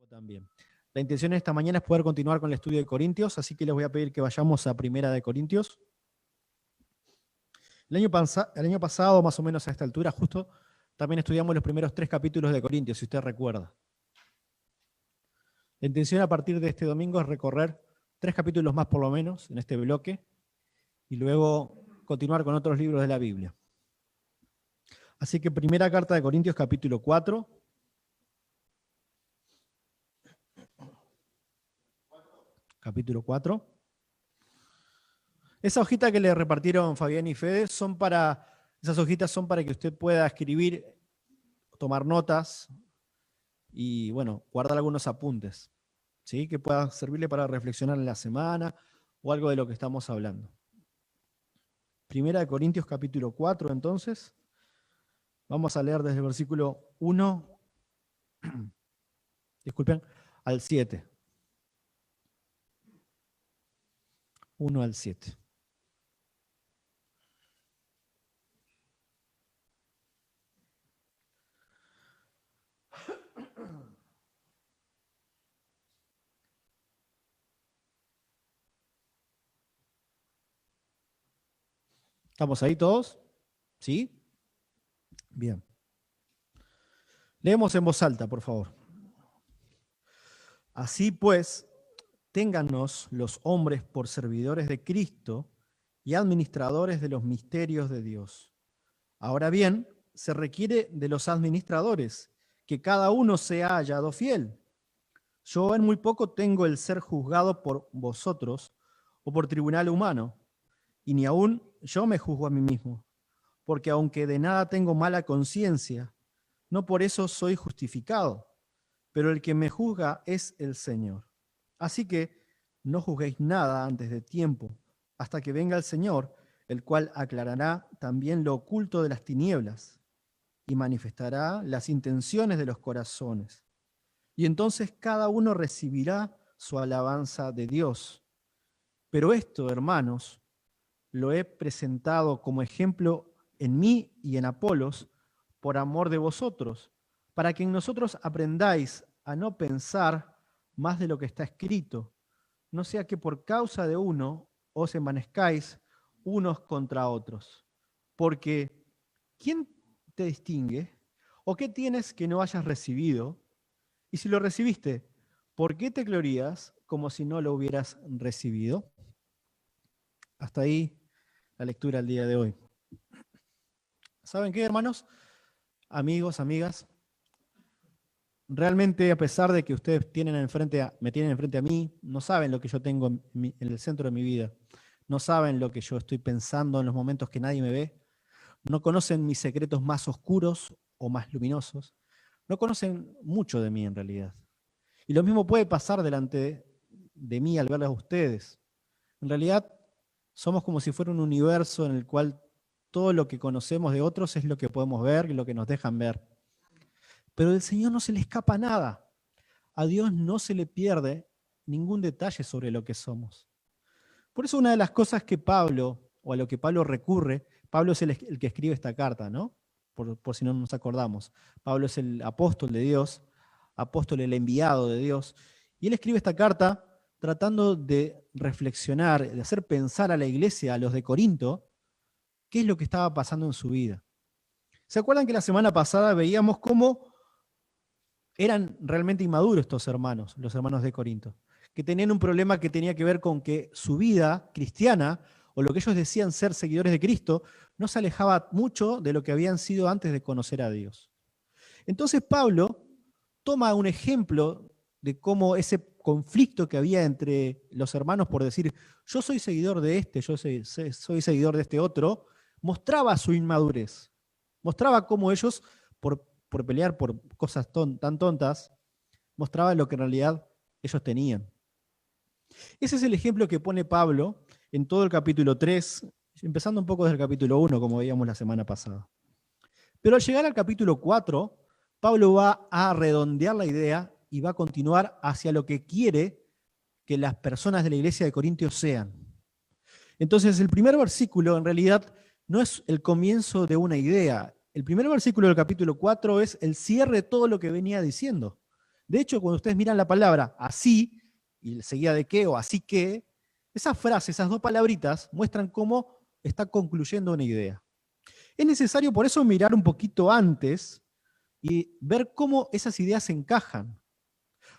También. La intención esta mañana es poder continuar con el estudio de Corintios, así que les voy a pedir que vayamos a Primera de Corintios. El año pasado, más o menos a esta altura, justo, también estudiamos los primeros 3 capítulos de Corintios, si usted recuerda. La intención a partir de este domingo es recorrer 3 capítulos más por lo menos en este bloque y luego continuar con otros libros de la Biblia. Así que primera carta de Corintios, capítulo 4. Capítulo 4. Esa hojita que le repartieron Fabián y Fede, esas hojitas son para que usted pueda escribir, tomar notas y, bueno, guardar algunos apuntes, ¿sí? Que pueda servirle para reflexionar en la semana o algo de lo que estamos hablando. Primera de Corintios, capítulo 4, entonces. Vamos a leer desde el versículo 1, disculpen, al 7. 1 al 7. ¿Estamos ahí todos? ¿Sí? Bien. Leemos en voz alta, por favor. Así pues, téngannos los hombres por servidores de Cristo y administradores de los misterios de Dios. Ahora bien, se requiere de los administradores que cada uno sea hallado fiel. Yo en muy poco tengo el ser juzgado por vosotros o por tribunal humano, y ni aún yo me juzgo a mí mismo, porque aunque de nada tengo mala conciencia, no por eso soy justificado, pero el que me juzga es el Señor. Así que no juzguéis nada antes de tiempo, hasta que venga el Señor, el cual aclarará también lo oculto de las tinieblas y manifestará las intenciones de los corazones. Y entonces cada uno recibirá su alabanza de Dios. Pero esto, hermanos, lo he presentado como ejemplo en mí y en Apolos, por amor de vosotros, para que en nosotros aprendáis a no pensar más de lo que está escrito, no sea que por causa de uno os envanezcáis unos contra otros. Porque, ¿quién te distingue? ¿O qué tienes que no hayas recibido? Y si lo recibiste, ¿por qué te glorías como si no lo hubieras recibido? Hasta ahí la lectura del día de hoy. ¿Saben qué, hermanos? Amigos, amigas, realmente a pesar de que ustedes me tienen enfrente a mí, no saben lo que yo tengo en el centro de mi vida. No saben lo que yo estoy pensando en los momentos que nadie me ve. No conocen mis secretos más oscuros o más luminosos. No conocen mucho de mí en realidad. Y lo mismo puede pasar delante de mí al verlos a ustedes. En realidad somos como si fuera un universo en el cual todo lo que conocemos de otros es lo que podemos ver y lo que nos dejan ver. Pero del Señor no se le escapa nada. A Dios no se le pierde ningún detalle sobre lo que somos. Por eso una de las cosas que Pablo, o a lo que Pablo recurre, Pablo es el que escribe esta carta, ¿no? Por si no nos acordamos. Pablo es el apóstol de Dios, apóstol el enviado de Dios, y él escribe esta carta tratando de reflexionar, de hacer pensar a la iglesia, a los de Corinto, qué es lo que estaba pasando en su vida. ¿Se acuerdan que la semana pasada veíamos cómo eran realmente inmaduros estos hermanos, los hermanos de Corinto, que tenían un problema que tenía que ver con que su vida cristiana, o lo que ellos decían ser seguidores de Cristo, no se alejaba mucho de lo que habían sido antes de conocer a Dios? Entonces Pablo toma un ejemplo de cómo ese conflicto que había entre los hermanos por decir, yo soy seguidor de este, yo soy seguidor de este otro, mostraba su inmadurez. Mostraba cómo ellos, por pelear por cosas tan tontas, mostraban lo que en realidad ellos tenían. Ese es el ejemplo que pone Pablo en todo el capítulo 3, empezando un poco desde el capítulo 1, como veíamos la semana pasada. Pero al llegar al capítulo 4, Pablo va a redondear la idea y va a continuar hacia lo que quiere que las personas de la iglesia de Corintios sean. Entonces, el primer versículo en realidad no es el comienzo de una idea. El primer versículo del capítulo 4 es el cierre de todo lo que venía diciendo. De hecho, cuando ustedes miran la palabra así, y seguida de qué o así que, esa frase, esas dos palabritas, muestran cómo está concluyendo una idea. Es necesario por eso mirar un poquito antes y ver cómo esas ideas se encajan.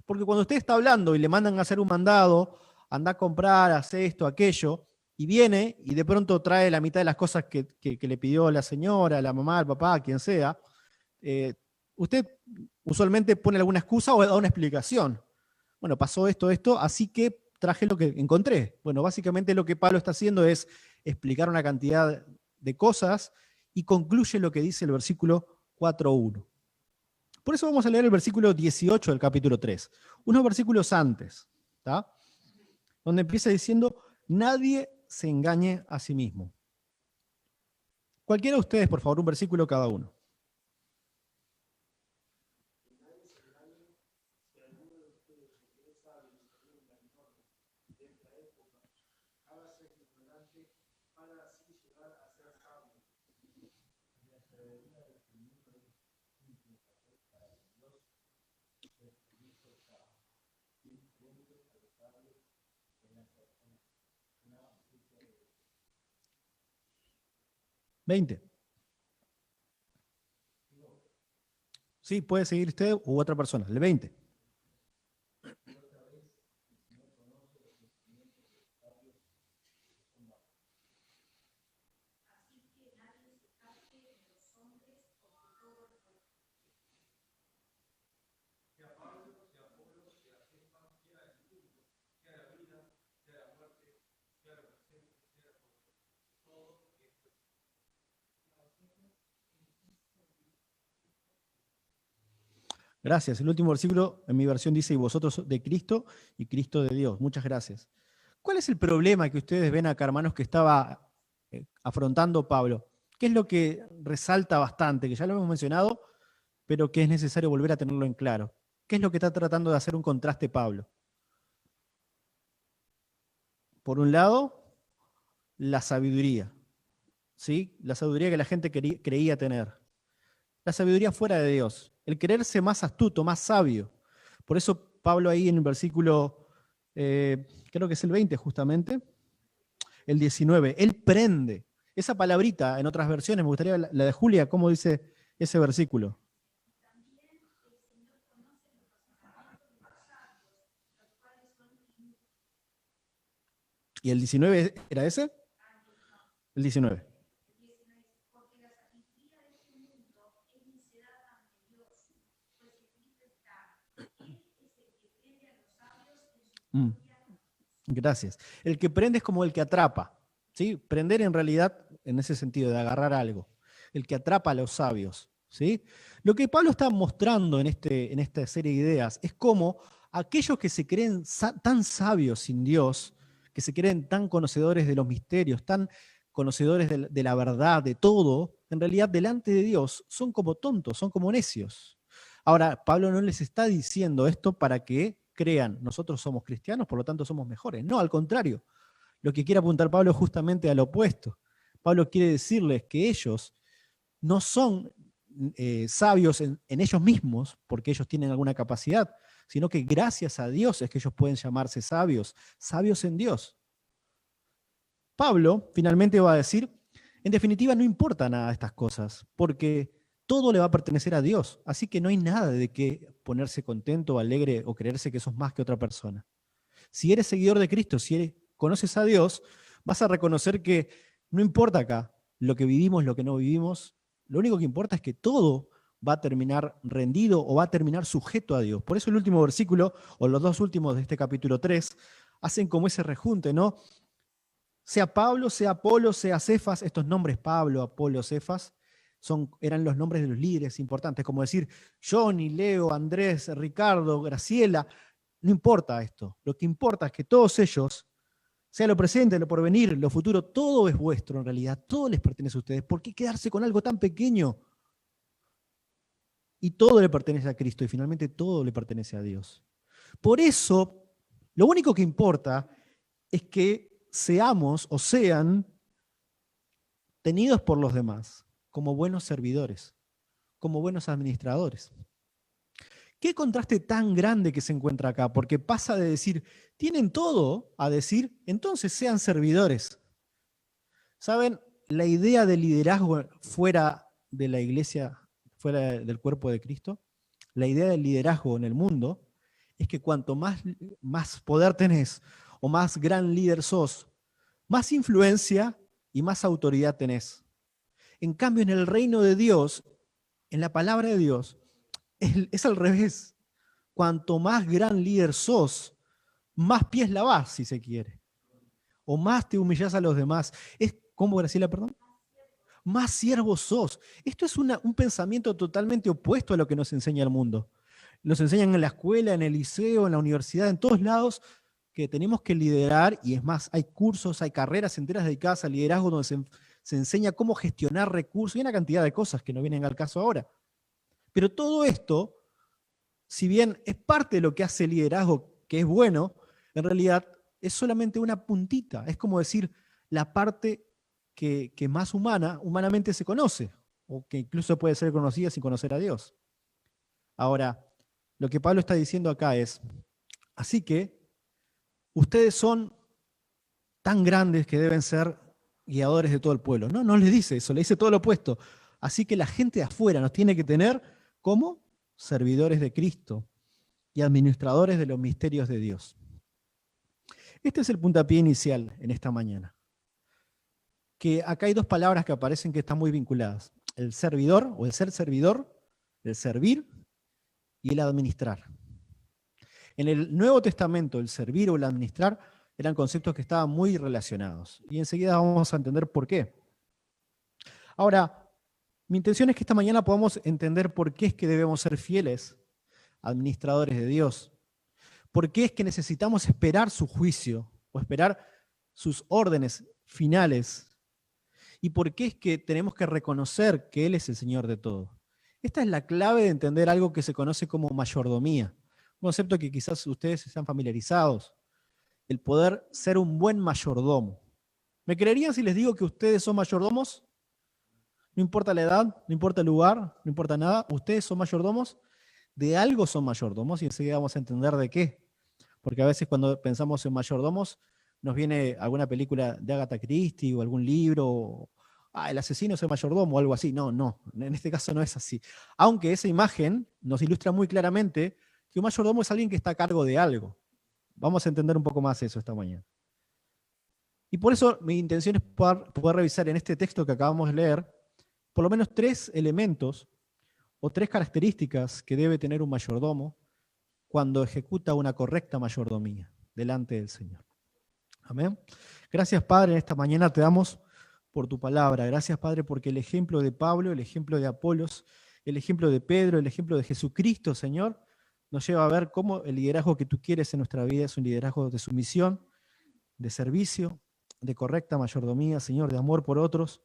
Porque cuando usted está hablando y le mandan a hacer un mandado, anda a comprar, hace esto, aquello, y viene y de pronto trae la mitad de las cosas que le pidió la señora, la mamá, el papá, quien sea, usted usualmente pone alguna excusa o da una explicación. Bueno, pasó esto, así que traje lo que encontré. Bueno, básicamente lo que Pablo está haciendo es explicar una cantidad de cosas y concluye lo que dice el versículo 4.1. Por eso vamos a leer el versículo 18 del capítulo 3, unos versículos antes, ¿tá? Donde empieza diciendo, nadie se engañe a sí mismo. Cualquiera de ustedes, por favor, un versículo cada uno. ¿20? Sí, puede seguir usted u otra persona. El 20. Gracias. El último versículo en mi versión dice, y vosotros de Cristo y Cristo de Dios. Muchas gracias. ¿Cuál es el problema que ustedes ven acá, hermanos, que estaba afrontando Pablo? ¿Qué es lo que resalta bastante, que ya lo hemos mencionado, pero que es necesario volver a tenerlo en claro? ¿Qué es lo que está tratando de hacer un contraste Pablo? Por un lado, la sabiduría, ¿sí? La sabiduría que la gente creía tener. La sabiduría fuera de Dios. El quererse más astuto, más sabio. Por eso Pablo ahí en el versículo, creo que es el 20 justamente, el 19, él prende. Esa palabrita en otras versiones, me gustaría la de Julia, ¿cómo dice ese versículo? ¿Y el 19 era ese? El 19. Mm, gracias. El que prende es como el que atrapa, ¿sí? Prender en realidad, en ese sentido, de agarrar algo. El que atrapa a los sabios, ¿sí? Lo que Pablo está mostrando en esta serie de ideas es cómo aquellos que se creen tan sabios sin Dios, que se creen tan conocedores de los misterios, tan conocedores de la verdad, de todo, en realidad delante de Dios son como tontos, son como necios. Ahora, Pablo no les está diciendo esto para que crean, nosotros somos cristianos, por lo tanto somos mejores. No, al contrario. Lo que quiere apuntar Pablo es justamente al opuesto. Pablo quiere decirles que ellos no son sabios en ellos mismos, porque ellos tienen alguna capacidad, sino que gracias a Dios es que ellos pueden llamarse sabios, sabios en Dios. Pablo finalmente va a decir, en definitiva no importa nada de estas cosas, porque todo le va a pertenecer a Dios, así que no hay nada de qué ponerse contento, alegre o creerse que sos más que otra persona. Si eres seguidor de Cristo, si conoces a Dios, vas a reconocer que no importa acá lo que vivimos, lo que no vivimos, lo único que importa es que todo va a terminar rendido o va a terminar sujeto a Dios. Por eso el último versículo, o los dos últimos de este capítulo 3, hacen como ese rejunte, ¿no? Sea Pablo, sea Apolo, sea Cefas, estos nombres Pablo, Apolo, Cefas, eran los nombres de los líderes importantes, como decir Johnny, Leo, Andrés, Ricardo, Graciela. No importa esto. Lo que importa es que todos ellos, sea lo presente, lo porvenir, lo futuro, todo es vuestro en realidad. Todo les pertenece a ustedes. ¿Por qué quedarse con algo tan pequeño? Y todo le pertenece a Cristo y finalmente todo le pertenece a Dios. Por eso, lo único que importa es que seamos o sean tenidos por los demás como buenos servidores, como buenos administradores. Qué contraste tan grande que se encuentra acá, porque pasa de decir, tienen todo, a decir, entonces sean servidores. ¿Saben? La idea de liderazgo fuera de la iglesia, fuera del cuerpo de Cristo, la idea del liderazgo en el mundo es que cuanto más poder tenés o más gran líder sos, más influencia y más autoridad tenés. En cambio, en el reino de Dios, en la palabra de Dios, es al revés. Cuanto más gran líder sos, más pies lavás, si se quiere. O más te humillás a los demás. ¿Cómo, Graciela, perdón? Más siervo sos. Esto es un pensamiento totalmente opuesto a lo que nos enseña el mundo. Nos enseñan en la escuela, en el liceo, en la universidad, en todos lados, que tenemos que liderar, y es más, hay cursos, hay carreras enteras dedicadas al liderazgo donde se enseña cómo gestionar recursos y una cantidad de cosas que no vienen al caso ahora. Pero todo esto, si bien es parte de lo que hace el liderazgo, que es bueno, en realidad es solamente una puntita. Es como decir, la parte que más humanamente se conoce, o que incluso puede ser conocida sin conocer a Dios. Ahora, lo que Pablo está diciendo acá es, así que ustedes son tan grandes que deben ser guiadores de todo el pueblo. No, no les dice eso, le dice todo lo opuesto. Así que la gente de afuera nos tiene que tener como servidores de Cristo y administradores de los misterios de Dios. Este es el puntapié inicial en esta mañana. Que acá hay dos palabras que aparecen que están muy vinculadas. El servidor o el ser servidor, el servir y el administrar. En el Nuevo Testamento, el servir o el administrar eran conceptos que estaban muy relacionados. Y enseguida vamos a entender por qué. Ahora, mi intención es que esta mañana podamos entender por qué es que debemos ser fieles administradores de Dios. ¿Por qué es que necesitamos esperar su juicio o esperar sus órdenes finales? ¿Y por qué es que tenemos que reconocer que Él es el Señor de todo? Esta es la clave de entender algo que se conoce como mayordomía, un concepto que quizás ustedes están familiarizados, el poder ser un buen mayordomo. ¿Me creerían si les digo que ustedes son mayordomos? No importa la edad, no importa el lugar, no importa nada, ustedes son mayordomos, de algo son mayordomos y enseguida vamos a entender de qué. Porque a veces cuando pensamos en mayordomos, nos viene alguna película de Agatha Christie o algún libro, o, el asesino es el mayordomo o algo así. No, no, en este caso no es así. Aunque esa imagen nos ilustra muy claramente que un mayordomo es alguien que está a cargo de algo. Vamos a entender un poco más eso esta mañana. Y por eso mi intención es poder revisar en este texto que acabamos de leer, por lo menos 3 elementos o 3 características que debe tener un mayordomo cuando ejecuta una correcta mayordomía delante del Señor. Amén. Gracias, Padre, en esta mañana te damos por tu palabra. Gracias, Padre, porque el ejemplo de Pablo, el ejemplo de Apolos, el ejemplo de Pedro, el ejemplo de Jesucristo, Señor, nos lleva a ver cómo el liderazgo que tú quieres en nuestra vida es un liderazgo de sumisión, de servicio, de correcta mayordomía, Señor, de amor por otros,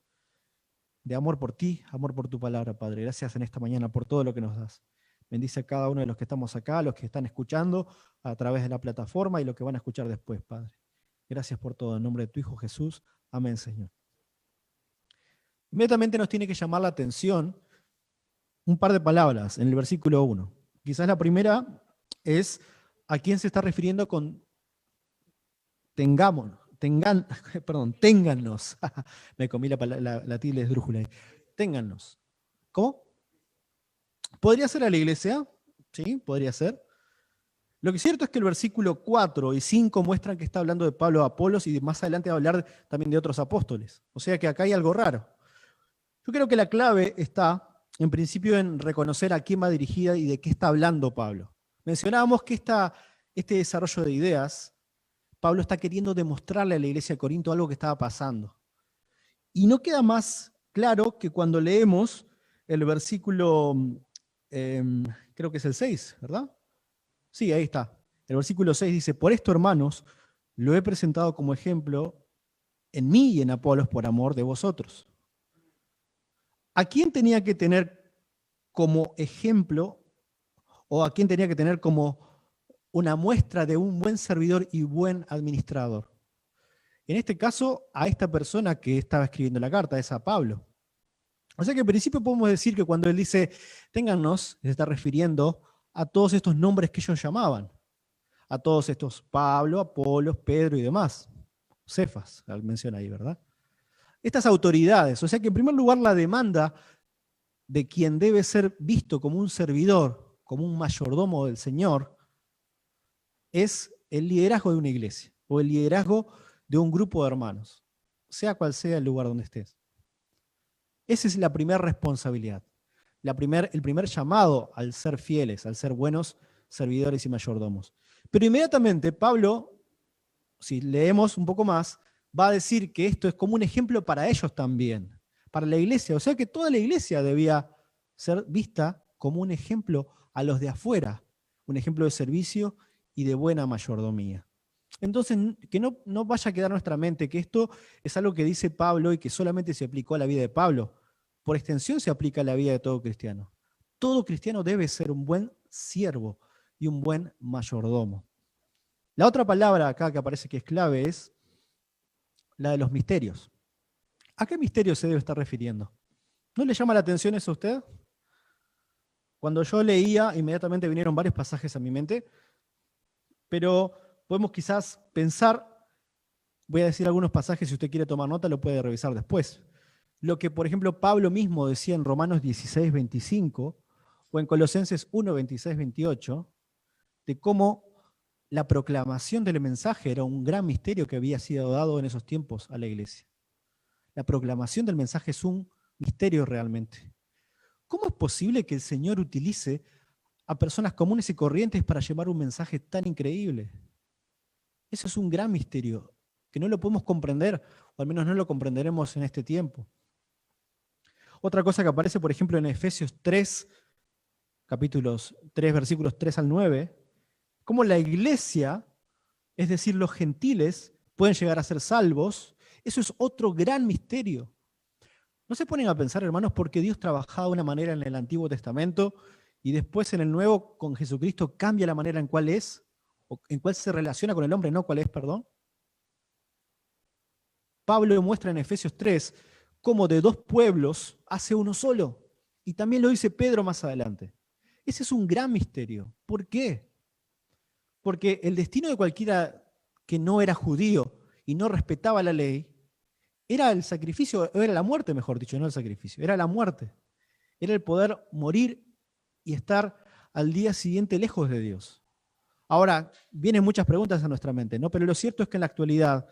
de amor por ti, amor por tu palabra, Padre. Gracias en esta mañana por todo lo que nos das. Bendice a cada uno de los que estamos acá, los que están escuchando a través de la plataforma y los que van a escuchar después, Padre. Gracias por todo. En nombre de tu Hijo Jesús. Amén, Señor. Inmediatamente nos tiene que llamar la atención un par de palabras en el versículo 1. Quizás la primera es a quién se está refiriendo con téngannos. Me comí la tilde esdrújula ahí. Téngannos. ¿Cómo? ¿Podría ser a la iglesia? Sí, podría ser. Lo que es cierto es que el versículo 4 y 5 muestran que está hablando de Pablo a Apolos y más adelante va a hablar también de otros apóstoles. O sea que acá hay algo raro. Yo creo que la clave está, en principio, en reconocer a quién va dirigida y de qué está hablando Pablo. Mencionábamos que este desarrollo de ideas, Pablo está queriendo demostrarle a la iglesia de Corinto algo que estaba pasando. Y no queda más claro que cuando leemos el versículo, creo que es el 6, ¿verdad? Sí, ahí está. El versículo 6 dice, por esto, hermanos, lo he presentado como ejemplo en mí y en Apolos por amor de vosotros. ¿A quién tenía que tener como ejemplo o a quién tenía que tener como una muestra de un buen servidor y buen administrador? En este caso, a esta persona que estaba escribiendo la carta, es a Pablo. O sea que en principio podemos decir que cuando él dice, téngannos, se está refiriendo a todos estos nombres que ellos llamaban, a todos estos Pablo, Apolos, Pedro y demás. Cefas, menciona ahí, ¿verdad? Estas autoridades, o sea que en primer lugar la demanda de quien debe ser visto como un servidor, como un mayordomo del Señor, es el liderazgo de una iglesia o el liderazgo de un grupo de hermanos, sea cual sea el lugar donde estés. Esa es la primera responsabilidad, el primer llamado al ser fieles, al ser buenos servidores y mayordomos. Pero inmediatamente Pablo, si leemos un poco más, va a decir que esto es como un ejemplo para ellos también, para la iglesia. O sea que toda la iglesia debía ser vista como un ejemplo a los de afuera, un ejemplo de servicio y de buena mayordomía. Entonces, que no vaya a quedar en nuestra mente que esto es algo que dice Pablo y que solamente se aplicó a la vida de Pablo. Por extensión se aplica a la vida de todo cristiano. Todo cristiano debe ser un buen siervo y un buen mayordomo. La otra palabra acá que aparece que es clave es la de los misterios. ¿A qué misterio se debe estar refiriendo? ¿No le llama la atención eso a usted? Cuando yo leía, inmediatamente vinieron varios pasajes a mi mente, pero podemos quizás pensar, voy a decir algunos pasajes, si usted quiere tomar nota lo puede revisar después. Lo que, por ejemplo, Pablo mismo decía en Romanos 16, 25, o en Colosenses 1, 26, 28, de cómo la proclamación del mensaje era un gran misterio que había sido dado en esos tiempos a la iglesia. La proclamación del mensaje es un misterio realmente. ¿Cómo es posible que el Señor utilice a personas comunes y corrientes para llevar un mensaje tan increíble? Eso es un gran misterio que no lo podemos comprender, o al menos no lo comprenderemos en este tiempo. Otra cosa que aparece, por ejemplo, en Efesios 3, capítulos 3, versículos 3 al 9, cómo la iglesia, es decir, los gentiles, pueden llegar a ser salvos. Eso es otro gran misterio. ¿No se ponen a pensar, hermanos, por qué Dios trabajaba de una manera en el Antiguo Testamento y después en el Nuevo con Jesucristo cambia la manera en cuál es, o en cuál se relaciona con el hombre, no cuál es, perdón? Pablo muestra en Efesios 3 cómo de dos pueblos hace uno solo. Y también lo dice Pedro más adelante. Ese es un gran misterio. ¿Por qué? Porque el destino de cualquiera que no era judío y no respetaba la ley era el sacrificio, era la muerte, mejor dicho, no el sacrificio, era la muerte. Era el poder morir y estar al día siguiente lejos de Dios. Ahora, vienen muchas preguntas a nuestra mente, ¿no? Pero lo cierto es que en la actualidad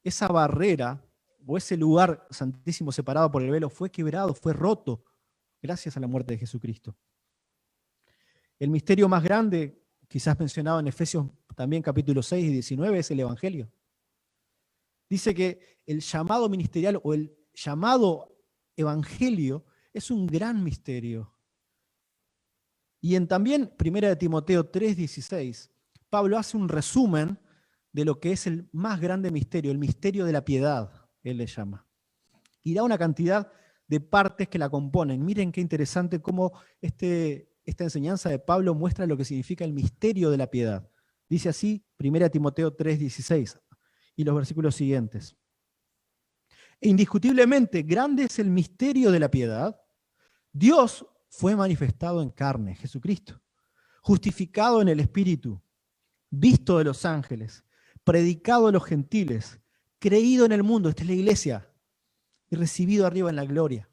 esa barrera o ese lugar santísimo separado por el velo fue quebrado, fue roto, gracias a la muerte de Jesucristo. El misterio más grande, quizás mencionado en Efesios también capítulos 6 y 19, es el Evangelio. Dice que el llamado ministerial o el llamado evangelio es un gran misterio. Y también 1 Timoteo 3:16, Pablo hace un resumen de lo que es el más grande misterio, el misterio de la piedad, él le llama. Y da una cantidad de partes que la componen. Miren qué interesante cómo esta enseñanza de Pablo muestra lo que significa el misterio de la piedad. Dice así 1 Timoteo 3:16 y los versículos siguientes. E indiscutiblemente grande es el misterio de la piedad. Dios fue manifestado en carne, Jesucristo, justificado en el Espíritu, visto de los ángeles, predicado a los gentiles, creído en el mundo, esta es la iglesia, y recibido arriba en la gloria.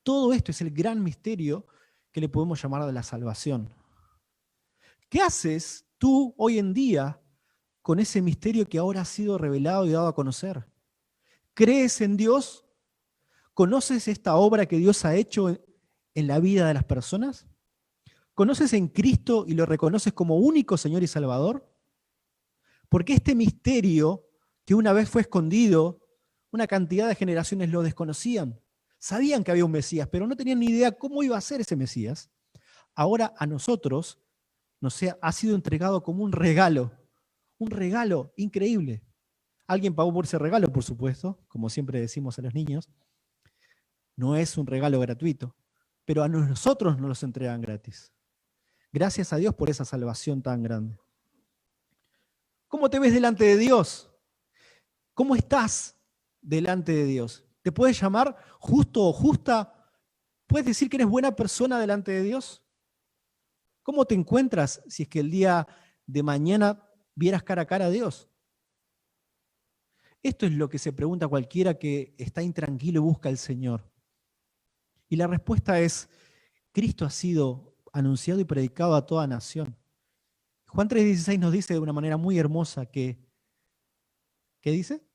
Todo esto es el gran misterio que le podemos llamar de la salvación. ¿Qué haces tú hoy en día con ese misterio que ahora ha sido revelado y dado a conocer? ¿Crees en Dios? ¿Conoces esta obra que Dios ha hecho en la vida de las personas? ¿Conoces en Cristo y lo reconoces como único Señor y Salvador? Porque este misterio que una vez fue escondido, una cantidad de generaciones lo desconocían. Sabían que había un Mesías, pero no tenían ni idea cómo iba a ser ese Mesías. Ahora a nosotros nos ha sido entregado como un regalo increíble. Alguien pagó por ese regalo, por supuesto, como siempre decimos a los niños. No es un regalo gratuito, pero a nosotros nos los entregan gratis. Gracias a Dios por esa salvación tan grande. ¿Cómo te ves delante de Dios? ¿Cómo estás delante de Dios? ¿Te puedes llamar justo o justa? ¿Puedes decir que eres buena persona delante de Dios? ¿Cómo te encuentras si es que el día de mañana vieras cara a cara a Dios? Esto es lo que se pregunta cualquiera que está intranquilo y busca al Señor. Y la respuesta es, Cristo ha sido anunciado y predicado a toda nación. Juan 3:16 nos dice de una manera muy hermosa que, ¿qué dice?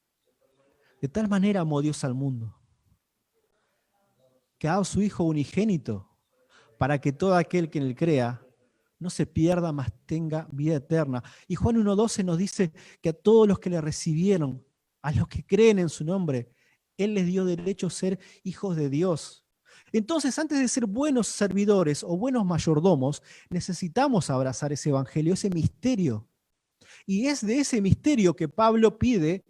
De tal manera amó Dios al mundo, que ha dado su Hijo unigénito, para que todo aquel que en él crea no se pierda, mas tenga vida eterna. Y Juan 1:12 nos dice que a todos los que le recibieron, a los que creen en su nombre, Él les dio derecho a ser hijos de Dios. Entonces, antes de ser buenos servidores o buenos mayordomos, necesitamos abrazar ese evangelio, ese misterio. Y es de ese misterio que Pablo pide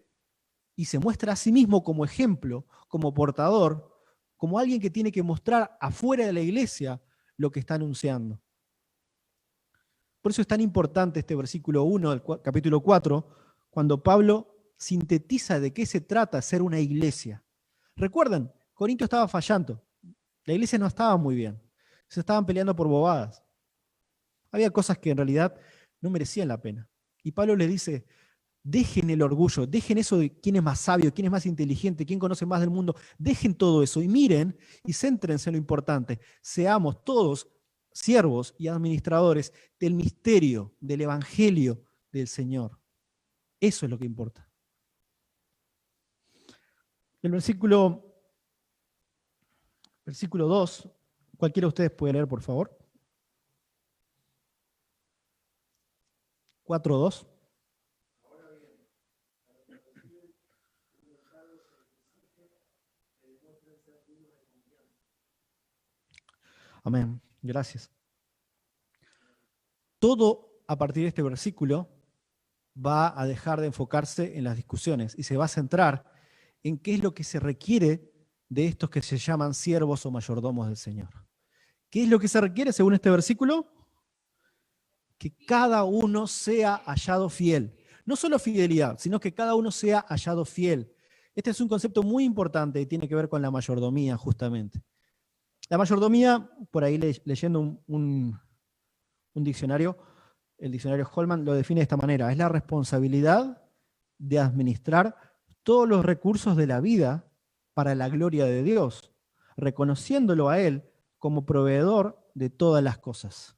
y se muestra a sí mismo como ejemplo, como portador, como alguien que tiene que mostrar afuera de la iglesia lo que está anunciando. Por eso es tan importante este versículo 1 del capítulo 4, cuando Pablo sintetiza de qué se trata ser una iglesia. Recuerden, Corinto estaba fallando, la iglesia no estaba muy bien, se estaban peleando por bobadas. Había cosas que en realidad no merecían la pena. Y Pablo les dice, dejen el orgullo, dejen eso de quién es más sabio, quién es más inteligente, quién conoce más del mundo, dejen todo eso y miren y céntrense en lo importante. Seamos todos siervos y administradores del misterio, del evangelio del Señor. Eso es lo que importa. El versículo 2, cualquiera de ustedes puede leer, por favor. 4:2. Amén. Gracias. Todo a partir de este versículo va a dejar de enfocarse en las discusiones y se va a centrar en qué es lo que se requiere de estos que se llaman siervos o mayordomos del Señor. ¿Qué es lo que se requiere según este versículo? Que cada uno sea hallado fiel. No solo fidelidad, sino que cada uno sea hallado fiel. Este es un concepto muy importante y tiene que ver con la mayordomía, justamente. La mayordomía, por ahí leyendo un diccionario, el diccionario Holman lo define de esta manera: es la responsabilidad de administrar todos los recursos de la vida para la gloria de Dios, reconociéndolo a Él como proveedor de todas las cosas.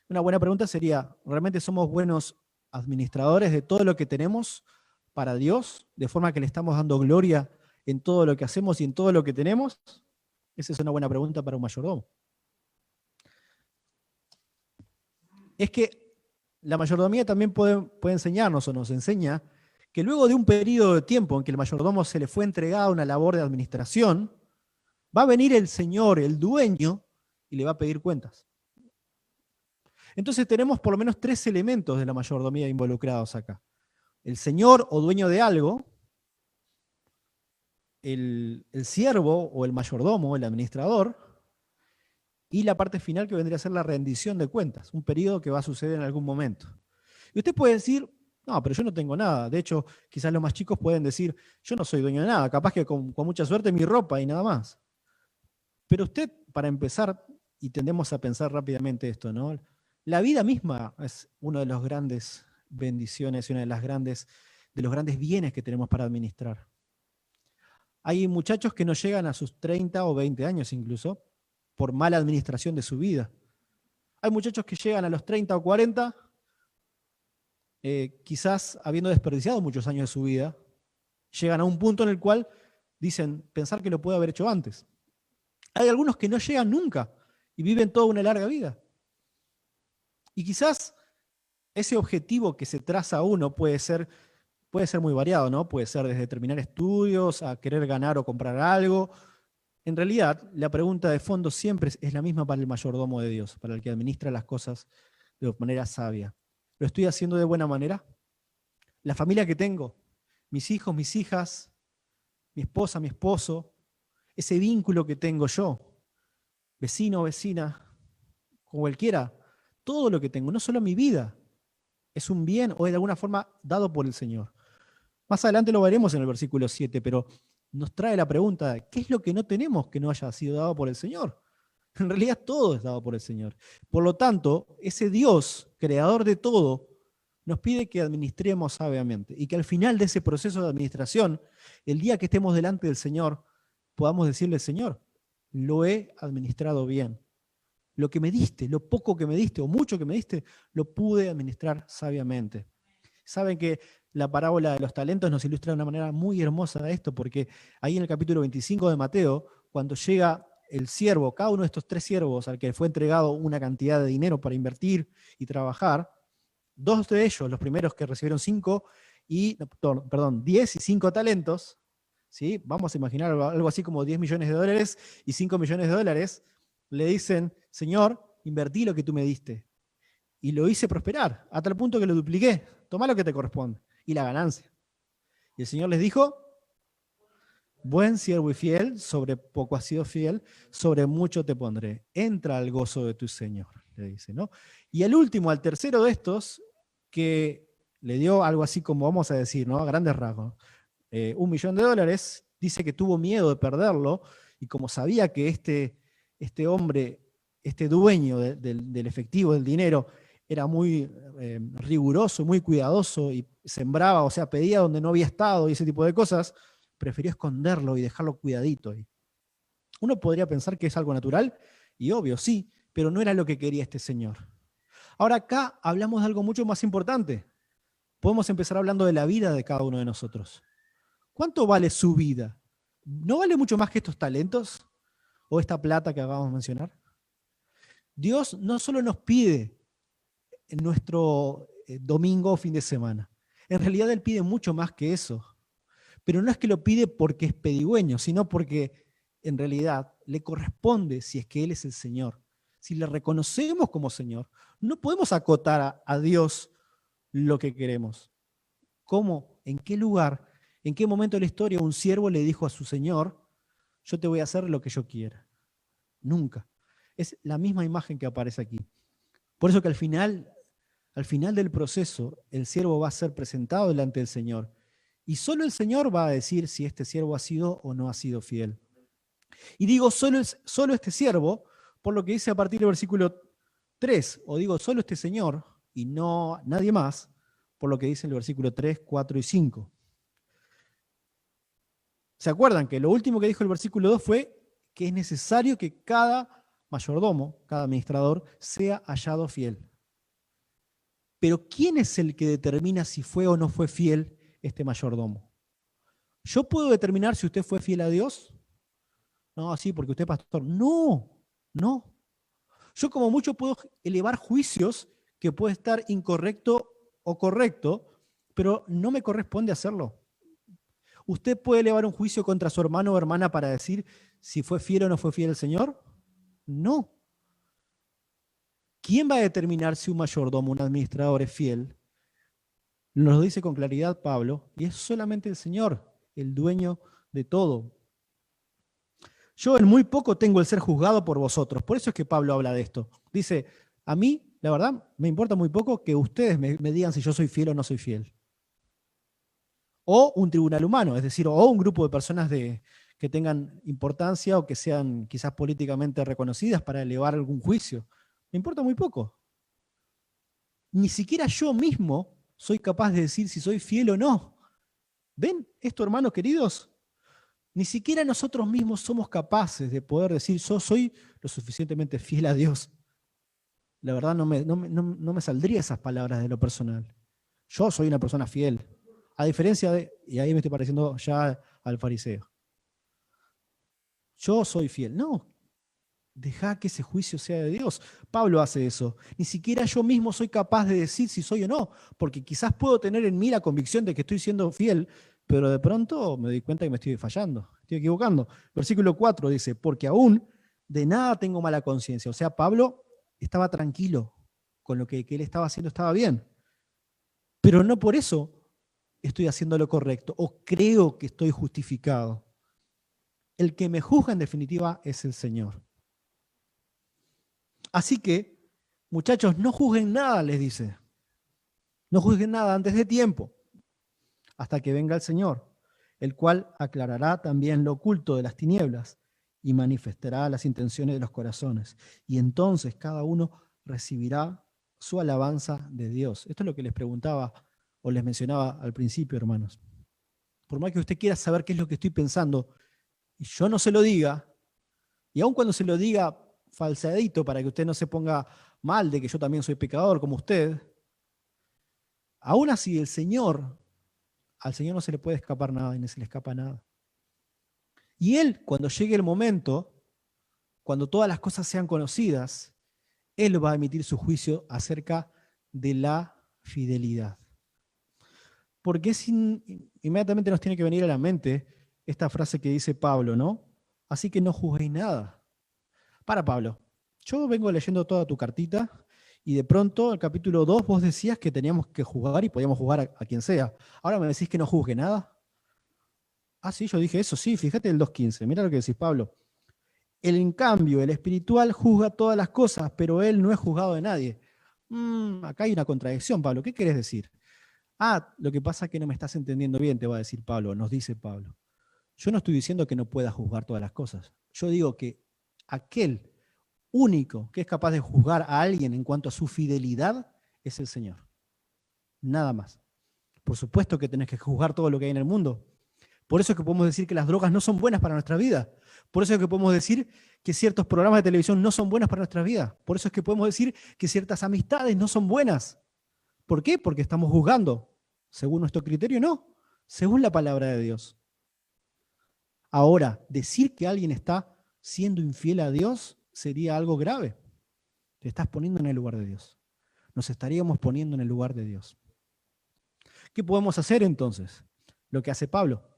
Una buena pregunta sería, ¿realmente somos buenos administradores de todo lo que tenemos para Dios, de forma que le estamos dando gloria en todo lo que hacemos y en todo lo que tenemos? Esa es una buena pregunta para un mayordomo. Es que la mayordomía también puede enseñarnos o nos enseña que luego de un periodo de tiempo en que el mayordomo se le fue entregada una labor de administración, va a venir el señor, el dueño, y le va a pedir cuentas. Entonces tenemos por lo menos 3 elementos de la mayordomía involucrados acá. El señor o dueño de algo, el siervo o el mayordomo, el administrador, y la parte final que vendría a ser la rendición de cuentas, un periodo que va a suceder en algún momento. Y usted puede decir, no, pero yo no tengo nada. De hecho, quizás los más chicos pueden decir, yo no soy dueño de nada, capaz que con mucha suerte mi ropa y nada más. Pero usted, para empezar, y tendemos a pensar rápidamente esto, ¿no? La vida misma es una de las grandes bendiciones y una de los grandes bienes que tenemos para administrar. Hay muchachos que no llegan a sus 30 o 20 años incluso por mala administración de su vida. Hay muchachos que llegan a los 30 o 40 quizás habiendo desperdiciado muchos años de su vida, llegan a un punto en el cual dicen pensar que lo puede haber hecho antes. Hay algunos que no llegan nunca y viven toda una larga vida. Y quizás ese objetivo que se traza uno puede ser muy variado, ¿no? Puede ser desde terminar estudios a querer ganar o comprar algo. En realidad, la pregunta de fondo siempre es la misma para el mayordomo de Dios, para el que administra las cosas de manera sabia. ¿Lo estoy haciendo de buena manera? La familia que tengo, mis hijos, mis hijas, mi esposa, mi esposo, ese vínculo que tengo yo, vecino, vecina, con cualquiera, todo lo que tengo, no solo mi vida, es un bien o es de alguna forma dado por el Señor. Más adelante lo veremos en el versículo 7, pero nos trae la pregunta, ¿qué es lo que no tenemos que no haya sido dado por el Señor? En realidad todo es dado por el Señor. Por lo tanto, ese Dios, creador de todo, nos pide que administremos sabiamente y que al final de ese proceso de administración, el día que estemos delante del Señor, podamos decirle, Señor, lo he administrado bien. Lo que me diste, lo poco que me diste o mucho que me diste, lo pude administrar sabiamente. Saben que la parábola de los talentos nos ilustra de una manera muy hermosa de esto, porque ahí en el capítulo 25 de Mateo, cuando llega el siervo, cada uno de estos 3 siervos al que fue entregado una cantidad de dinero para invertir y trabajar, 2 de ellos, los primeros que recibieron 10 y 5 talentos, ¿sí? Vamos a imaginar algo así como 10 millones de dólares y 5 millones de dólares, le dicen, Señor, invertí lo que tú me diste. Y lo hice prosperar, hasta el punto que lo dupliqué. Tomá lo que te corresponde. Y la ganancia. Y el Señor les dijo, buen siervo y fiel, sobre poco has sido fiel, sobre mucho te pondré. Entra al gozo de tu Señor, le dice, ¿no? Y el último, al tercero de estos, que le dio algo así como, vamos a decir, ¿no? A grandes rasgos, $1 millón, dice que tuvo miedo de perderlo, y como sabía que este hombre, este dueño del efectivo, del dinero, era muy riguroso, muy cuidadoso, y sembraba, o sea, pedía donde no había estado y ese tipo de cosas, prefirió esconderlo y dejarlo cuidadito ahí. Uno podría pensar que es algo natural, y obvio, sí, pero no era lo que quería este señor. Ahora acá hablamos de algo mucho más importante. Podemos empezar hablando de la vida de cada uno de nosotros. ¿Cuánto vale su vida? ¿No vale mucho más que estos talentos o esta plata que acabamos de mencionar? Dios no solo nos pide en nuestro domingo o fin de semana. En realidad Él pide mucho más que eso. Pero no es que lo pide porque es pedigüeño, sino porque en realidad le corresponde si es que Él es el Señor. Si le reconocemos como Señor, no podemos acotar a Dios lo que queremos. ¿Cómo? ¿En qué lugar? ¿En qué momento de la historia un siervo le dijo a su Señor, yo te voy a hacer lo que yo quiera? Nunca. Es la misma imagen que aparece aquí. Por eso que al final del proceso, el siervo va a ser presentado delante del Señor. Y solo el Señor va a decir si este siervo ha sido o no ha sido fiel. Y digo solo este siervo, por lo que dice a partir del versículo 3, o digo solo este Señor y no nadie más, por lo que dice el versículo 3, 4 y 5. ¿Se acuerdan que lo último que dijo el versículo 2 fue que es necesario que cada mayordomo, cada administrador, sea hallado fiel? Pero ¿quién es el que determina si fue o no fue fiel este mayordomo? ¿Yo puedo determinar si usted fue fiel a Dios? No, sí, porque usted es pastor. No, no. Yo como mucho puedo elevar juicios que puede estar incorrecto o correcto, pero no me corresponde hacerlo. ¿Usted puede elevar un juicio contra su hermano o hermana para decir si fue fiel o no fue fiel el Señor? No. ¿Quién va a determinar si un mayordomo, un administrador es fiel? Nos lo dice con claridad Pablo, y es solamente el Señor, el dueño de todo. Yo en muy poco tengo el ser juzgado por vosotros. Por eso es que Pablo habla de esto. Dice, a mí, la verdad, me importa muy poco que ustedes me digan si yo soy fiel o no soy fiel. O un tribunal humano, es decir, o un grupo de personas que tengan importancia o que sean quizás políticamente reconocidas para elevar algún juicio. Me importa muy poco. Ni siquiera yo mismo soy capaz de decir si soy fiel o no. ¿Ven esto, hermanos queridos? Ni siquiera nosotros mismos somos capaces de poder decir, yo soy lo suficientemente fiel a Dios. La verdad no me saldría esas palabras de lo personal. Yo soy una persona fiel. A diferencia de, y ahí me estoy pareciendo ya al fariseo. Yo soy fiel. No, deja que ese juicio sea de Dios. Pablo hace eso. Ni siquiera yo mismo soy capaz de decir si soy o no, porque quizás puedo tener en mí la convicción de que estoy siendo fiel, pero de pronto me doy cuenta que me estoy fallando, estoy equivocando. Versículo 4 dice, porque aún de nada tengo mala conciencia. O sea, Pablo estaba tranquilo con lo que él estaba haciendo, estaba bien. Pero no por eso estoy haciendo lo correcto o creo que estoy justificado. El que me juzga en definitiva es el Señor. Así que, muchachos, no juzguen nada, les dice. No juzguen nada antes de tiempo, hasta que venga el Señor, el cual aclarará también lo oculto de las tinieblas y manifestará las intenciones de los corazones. Y entonces cada uno recibirá su alabanza de Dios. Esto es lo que les preguntaba o les mencionaba al principio, hermanos. Por más que usted quiera saber qué es lo que estoy pensando, y yo no se lo diga, y aun cuando se lo diga falseadito para que usted no se ponga mal de que yo también soy pecador como usted, aún así al Señor no se le puede escapar nada y no se le escapa nada. Y Él, cuando llegue el momento, cuando todas las cosas sean conocidas, Él va a emitir su juicio acerca de la fidelidad. Porque inmediatamente nos tiene que venir a la mente esta frase que dice Pablo, ¿no? Así que no juzguéis nada. Para, Pablo, yo vengo leyendo toda tu cartita y de pronto, el capítulo 2, vos decías que teníamos que juzgar y podíamos juzgar a quien sea. Ahora me decís que no juzgue nada. Ah, sí, yo dije eso, sí, fíjate el 2.15, mira lo que decís, Pablo. En cambio, el espiritual juzga todas las cosas, pero él no es juzgado de nadie. Acá hay una contradicción, Pablo, ¿qué querés decir? Ah, lo que pasa es que no me estás entendiendo bien, te va a decir Pablo, nos dice Pablo. Yo no estoy diciendo que no pueda juzgar todas las cosas. Yo digo que aquel único que es capaz de juzgar a alguien en cuanto a su fidelidad es el Señor. Nada más. Por supuesto que tenés que juzgar todo lo que hay en el mundo. Por eso es que podemos decir que las drogas no son buenas para nuestra vida. Por eso es que podemos decir que ciertos programas de televisión no son buenos para nuestra vida. Por eso es que podemos decir que ciertas amistades no son buenas. ¿Por qué? Porque estamos juzgando. Según nuestro criterio, no. Según la palabra de Dios. Ahora, decir que alguien está siendo infiel a Dios sería algo grave. Te estás poniendo en el lugar de Dios. Nos estaríamos poniendo en el lugar de Dios. ¿Qué podemos hacer entonces? Lo que hace Pablo.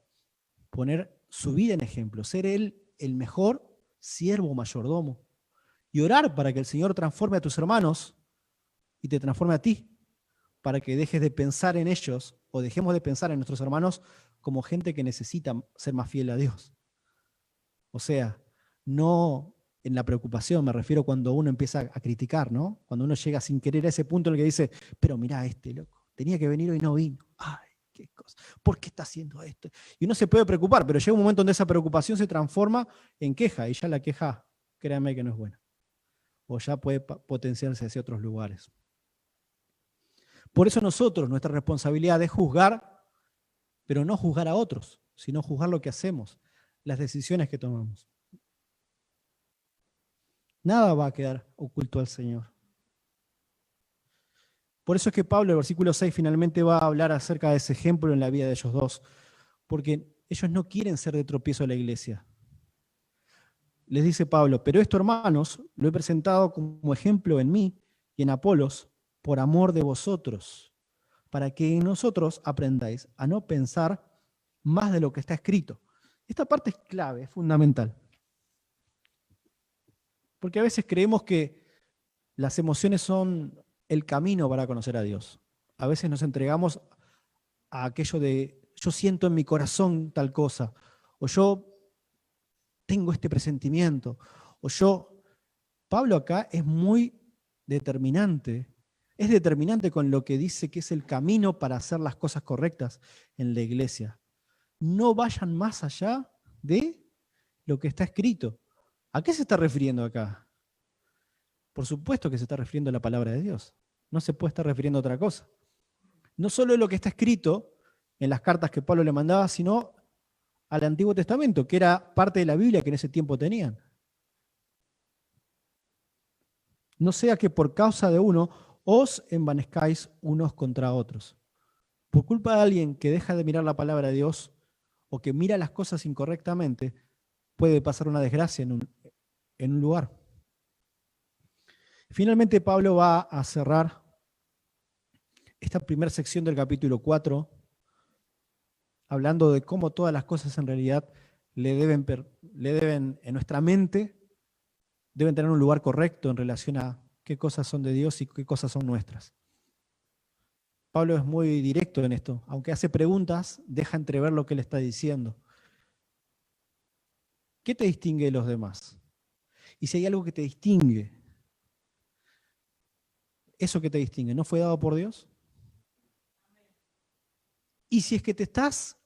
Poner su vida en ejemplo. Ser él el mejor siervo mayordomo. Y orar para que el Señor transforme a tus hermanos y te transforme a ti. Para que dejes de pensar en ellos o dejemos de pensar en nuestros hermanos como gente que necesita ser más fiel a Dios. O sea, no en la preocupación, me refiero cuando uno empieza a criticar, ¿no? Cuando uno llega sin querer a ese punto en el que dice, pero mirá este loco, tenía que venir hoy y no vino. Ay, qué cosa. ¿Por qué está haciendo esto? Y uno se puede preocupar, pero llega un momento donde esa preocupación se transforma en queja y ya la queja, créanme que no es buena. O ya puede potenciarse hacia otros lugares. Por eso nosotros, nuestra responsabilidad es juzgar, pero no juzgar a otros, sino juzgar lo que hacemos, las decisiones que tomamos. Nada va a quedar oculto al Señor. Por eso es que Pablo, en el versículo 6, finalmente va a hablar acerca de ese ejemplo en la vida de ellos dos, porque ellos no quieren ser de tropiezo a la iglesia. Les dice Pablo, pero esto, hermanos, lo he presentado como ejemplo en mí y en Apolos, por amor de vosotros, para que en nosotros aprendáis a no pensar más de lo que está escrito. Esta parte es clave, es fundamental. Porque a veces creemos que las emociones son el camino para conocer a Dios. A veces nos entregamos a aquello de yo siento en mi corazón tal cosa, o yo tengo este presentimiento, o yo... Pablo acá es muy determinante. Es determinante con lo que dice que es el camino para hacer las cosas correctas en la iglesia. No vayan más allá de lo que está escrito. ¿A qué se está refiriendo acá? Por supuesto que se está refiriendo a la palabra de Dios. No se puede estar refiriendo a otra cosa. No solo lo que está escrito en las cartas que Pablo le mandaba, sino al Antiguo Testamento, que era parte de la Biblia que en ese tiempo tenían. No sea que por causa de uno os envanezcáis unos contra otros. Por culpa de alguien que deja de mirar la palabra de Dios o que mira las cosas incorrectamente, puede pasar una desgracia en un lugar. Finalmente Pablo va a cerrar esta primera sección del capítulo 4 hablando de cómo todas las cosas en realidad le deben en nuestra mente, deben tener un lugar correcto en relación a qué cosas son de Dios y qué cosas son nuestras. Pablo es muy directo en esto, aunque hace preguntas, deja entrever lo que él está diciendo. ¿Qué te distingue de los demás? Y si hay algo que te distingue, eso que te distingue, ¿no fue dado por Dios? Y si es que te estás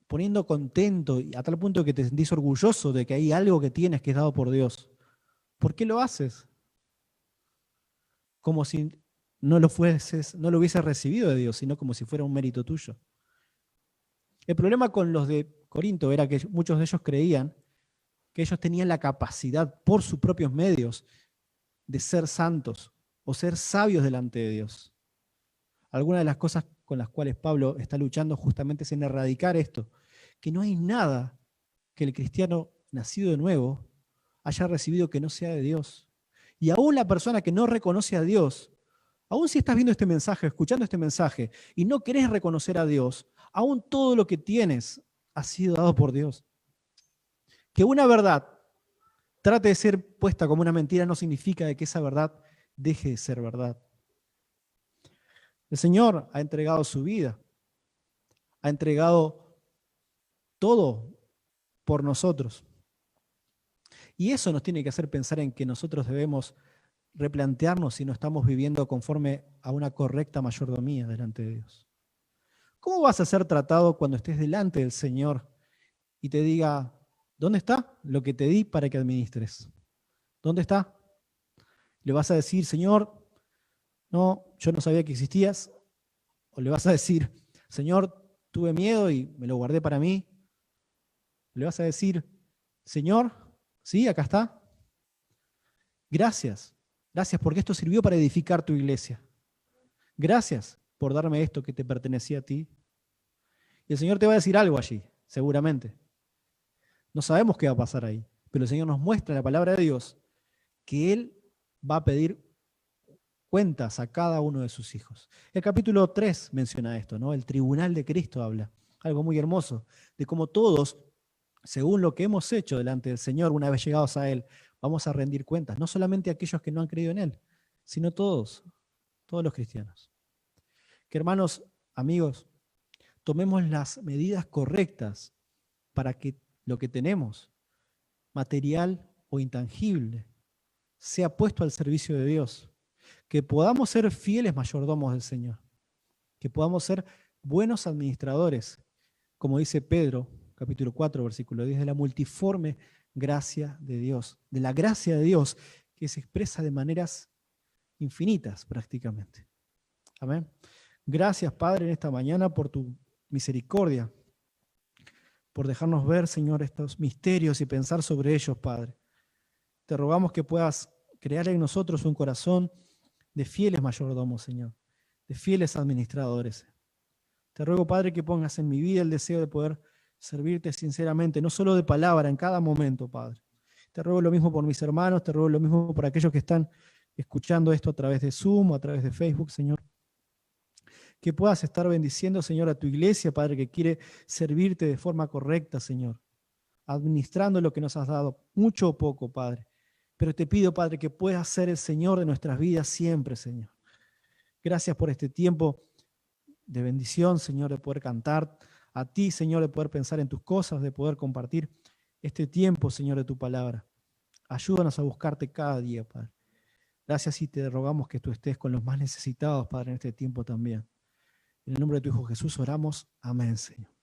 poniendo contento y a tal punto que te sentís orgulloso de que hay algo que tienes que es dado por Dios. ¿Por qué lo haces? Como si no lo hubieses recibido de Dios, sino como si fuera un mérito tuyo. El problema con los de Corinto era que muchos de ellos creían que ellos tenían la capacidad por sus propios medios de ser santos o ser sabios delante de Dios. Algunas de las cosas con las cuales Pablo está luchando justamente es en erradicar esto, que no hay nada que el cristiano nacido de nuevo haya recibido que no sea de Dios. Y aún la persona que no reconoce a Dios, aún si estás viendo este mensaje, escuchando este mensaje, y no querés reconocer a Dios, aún todo lo que tienes ha sido dado por Dios. Que una verdad trate de ser puesta como una mentira no significa de que esa verdad deje de ser verdad. El Señor ha entregado su vida, ha entregado todo por nosotros. Y eso nos tiene que hacer pensar en que nosotros debemos replantearnos si no estamos viviendo conforme a una correcta mayordomía delante de Dios. ¿Cómo vas a ser tratado cuando estés delante del Señor y te diga, ¿dónde está lo que te di para que administres? ¿Dónde está? ¿Le vas a decir, Señor, no, yo no sabía que existías? ¿O le vas a decir, Señor, tuve miedo y me lo guardé para mí? ¿Le vas a decir, Señor, sí, acá está? Gracias, gracias porque esto sirvió para edificar tu iglesia. Gracias por darme esto que te pertenecía a ti. Y el Señor te va a decir algo allí, seguramente. No sabemos qué va a pasar ahí, pero el Señor nos muestra en la palabra de Dios que Él va a pedir cuentas a cada uno de sus hijos. El capítulo 3 menciona esto, ¿no? El tribunal de Cristo habla, algo muy hermoso, de cómo todos, según lo que hemos hecho delante del Señor, una vez llegados a Él, vamos a rendir cuentas, no solamente aquellos que no han creído en Él, sino todos los cristianos. Que hermanos, amigos, tomemos las medidas correctas para que lo que tenemos, material o intangible, sea puesto al servicio de Dios. Que podamos ser fieles mayordomos del Señor. Que podamos ser buenos administradores, como dice Pedro, capítulo 4, versículo 10, de la multiforme gracia de Dios. De la gracia de Dios que se expresa de maneras infinitas prácticamente. Amén. Gracias, Padre, en esta mañana por tu misericordia, por dejarnos ver, Señor, estos misterios y pensar sobre ellos, Padre. Te rogamos que puedas crear en nosotros un corazón de fieles mayordomos, Señor, de fieles administradores. Te ruego, Padre, que pongas en mi vida el deseo de poder servirte sinceramente, no solo de palabra, en cada momento, Padre. Te ruego lo mismo por mis hermanos, te ruego lo mismo por aquellos que están escuchando esto a través de Zoom o a través de Facebook, Señor. Que puedas estar bendiciendo, Señor, a tu iglesia, Padre, que quiere servirte de forma correcta, Señor, administrando lo que nos has dado, mucho o poco, Padre. Pero te pido, Padre, que puedas ser el Señor de nuestras vidas siempre, Señor. Gracias por este tiempo de bendición, Señor, de poder cantar a ti, Señor, de poder pensar en tus cosas, de poder compartir este tiempo, Señor, de tu palabra. Ayúdanos a buscarte cada día, Padre. Gracias y te rogamos que tú estés con los más necesitados, Padre, en este tiempo también. En el nombre de tu Hijo Jesús oramos. Amén, Señor.